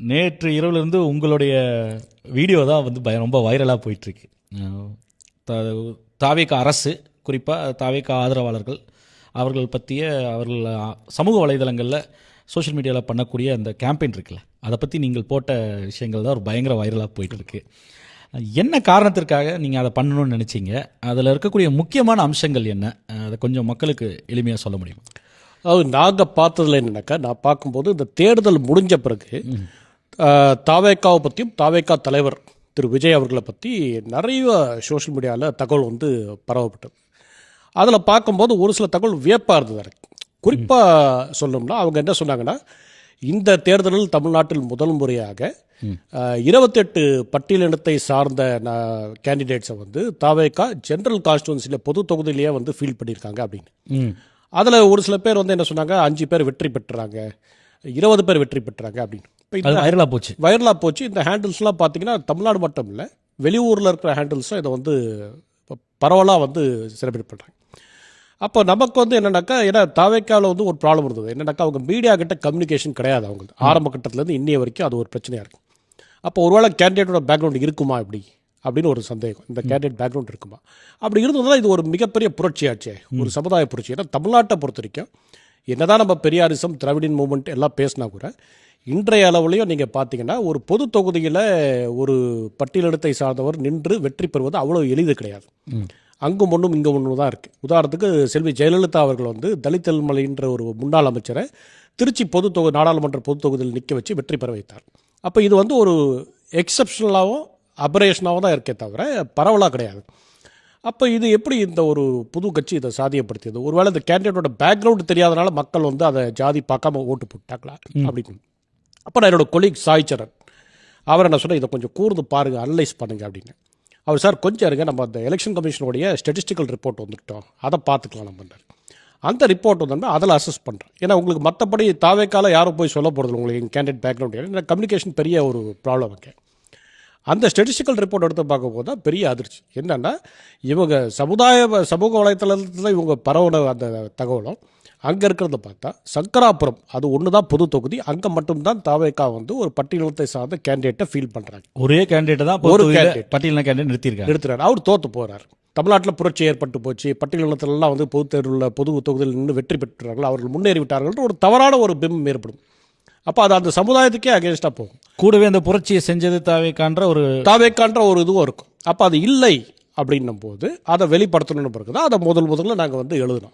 நேற்று இரவுலேருந்து உங்களுடைய வீடியோ தான் வந்து ரொம்ப வைரலாக போயிட்டுருக்கு. தாவேகா அரசு, குறிப்பாக தாவேகா ஆதரவாளர்கள் அவர்கள் பற்றிய அவர்கள் சமூக வலைதளங்களில் சோஷியல் மீடியாவில் பண்ணக்கூடிய அந்த கேம்பெயின் இருக்குல்ல, அதை பற்றி நீங்கள் போட்ட விஷயங்கள் தான் ஒரு பயங்கர வைரலாக போயிட்டுருக்கு. என்ன காரணத்திற்காக நீங்கள் அதை பண்ணணும்னு நினச்சிங்க? அதில் இருக்கக்கூடிய முக்கியமான அம்சங்கள் என்ன? அதை கொஞ்சம் மக்களுக்கு எளிமையாக சொல்ல முடியுமா? அதாவது நாங்கள் பார்த்ததில் என்னென்னாக்கா, நான் பார்க்கும்போது இந்த தேர்தல் முடிஞ்ச பிறகு தாவேகாவை பற்றியும் தாவேகா தலைவர் திரு விஜய் அவர்களை பற்றி நிறைய சோஷியல் மீடியாவில் தகவல் வந்து பரவப்பட்டது. அதில் பார்க்கும்போது ஒரு சில தகவல் வியப்பாக இருந்தது எனக்கு. குறிப்பாக சொல்லணும்னா அவங்க என்ன சொன்னாங்கன்னா, இந்த தேர்தலில் தமிழ்நாட்டில் முதல் முறையாக 28 பட்டியலினத்தை சார்ந்த கேண்டிடேட்ஸை வந்து தாவேகா ஜென்ரல் கான்ஸ்டுவன்சியில் பொது தொகுதியிலேயே வந்து ஃபீல் பண்ணியிருக்காங்க அப்படின்னு. அதில் ஒரு சில பேர் வந்து என்ன சொன்னாங்க, 5 பேர் வெற்றி பெற்றுறாங்க, 20 பேர் வெற்றி பெற்றுறாங்க அப்படின்னு. இப்போ வைரலாக போச்சு. இந்த ஹேண்டில்ஸ்லாம் பார்த்தீங்கன்னா தமிழ்நாடு மட்டும் இல்லை, வெளியூரில் இருக்கிற ஹேண்டில்ஸும் இதை வந்து பரவலாக வந்து செலிப்ரேட் பண்ணுறாங்க. அப்போ நமக்கு வந்து என்னென்னாக்கா, ஏன்னா தாவேக்காவில் வந்து ஒரு ப்ராப்ளம் இருந்தது. என்னென்னாக்கா, அவங்க மீடியா கிட்ட கம்யூனிகேஷன் கிடையாது. அவங்களுக்கு ஆரம்ப கட்டத்துலேருந்து இன்னைய வரைக்கும் அது ஒரு பிரச்சனையாக இருக்குது. அப்போ ஒருவேளை கேண்டிடேட்டோட பேக்ரவுண்ட் இருக்குமா அப்படின்னு ஒரு சந்தேகம். இந்த கேண்டிடேட் பேக்ரவுண்ட் இருக்குமா? அப்படி இருந்ததுனால இது ஒரு மிகப்பெரிய புரட்சியாச்சே, ஒரு சமுதாய புரட்சி. ஏன்னா தமிழ்நாட்டை பொறுத்த வரைக்கும் என்னதான் நம்ம பெரியாரிசம், திராவிடியன் மூவ்மெண்ட் எல்லாம் பேசினா கூட இன்றைய அளவுலையும் நீங்கள் பார்த்தீங்கன்னா ஒரு பொது தொகுதியில் ஒரு பட்டியலினத்தை சார்ந்தவர் நின்று வெற்றி பெறுவது அவ்வளோ எளிது கிடையாது. அங்கும் ஒன்றும் இங்கே ஒன்று தான் இருக்குது. உதாரணத்துக்கு செல்வி ஜெயலலிதா அவர்கள் வந்து தலித் என்ற ஒரு முன்னாள் அமைச்சரை திருச்சி நாடாளுமன்ற பொது தொகுதியில் நிற்க வச்சு வெற்றி பெற வைத்தார். அப்போ இது வந்து ஒரு எக்ஸப்ஷனலாகவும் அபரேஷனாகவும் தான் இருக்கே தவிர பரவலாக கிடையாது. அப்போ இது எப்படி இந்த ஒரு புது கட்சி இதை சாத்தியப்படுத்தியது? ஒருவேளை இந்த கேண்டிடேட்டோட பேக்ரவுண்டு தெரியாதனால மக்கள் வந்து அதை ஜாதி பார்க்காம ஓட்டு போட்டாங்களா அப்படின்னு. அப்போ நான் என்னோட கொலீக் சாய்ச்சரன் அவர் என்ன சொன்னால், இதை கொஞ்சம் கூர்ந்து பாருங்கள், அனலைஸ் பண்ணுங்கள் அப்படின்னு. அவர் சார் கொஞ்சம் இருங்க, நம்ம அந்த எலெக்ஷன் கமிஷனுடைய ஸ்டெட்டிஸ்டிக்கல் ரிப்போர்ட் வந்துட்டோம், அதை பார்த்துக்கலாம் நம்ம. அந்த ரிப்போர்ட் வந்தோம்னா அதில் அசஸ் பண்ணுறேன். ஏன்னா உங்களுக்கு மற்றபடி தாவேக்கால யாரும் போய் சொல்ல போகிறது உங்களுக்கு கேண்டிடேட் பேக்ரவுண்ட் கம்யூனிகேஷன் பெரிய ஒரு ப்ராப்ளம் இருக்கு. அந்த ஸ்டெட்டிஸ்டிக்கல் ரிப்போர்ட் எடுத்து பார்க்கும்போது தான் பெரிய அதிர்ச்சி. என்னென்னா, இவங்க சமூக வலைத்தளத்தில் இவங்க பரவன அந்த தகவலும் அங்கே இருக்கிறத பார்த்தா சங்கராபுரம் அது ஒன்று தான் பொது தொகுதி, அங்கே மட்டும்தான் தாவேக்கா வந்து ஒரு பட்டியலினத்தை சார்ந்த கேண்டிடேட்டை ஃபீல் பண்ணுறாங்க. ஒரே கேண்டிடேட் தான், ஒரு பட்டியலின கேண்டிடேட் நிறுத்திடுறாரு. அவர் தோற்று போகிறார். தமிழ்நாட்டில் புரட்சி ஏற்பட்டு போச்சு, பட்டியலினத்திலலாம் வந்து பொது தேர்வில் பொது தொகுதியில் நின்று வெற்றி பெற்றார்கள், அவர்கள் முன்னேறி விட்டார்கள், ஒரு தவறான ஒரு பிம்பம் ஏற்படும். அப்போ அது அந்த சமுதாயத்துக்கே அகேன்ஸ்டாக போகும். கூடவே அந்த புரட்சியை செஞ்சது தாவேக்கான்ற ஒரு இதுவும் இருக்கும். அப்போ அது இல்லை அப்படின்னும் போது அதை வெளிப்படுத்தணும்னு பிறகு தான் அதை முதல்ல நாங்கள் வந்து எழுதினோம்.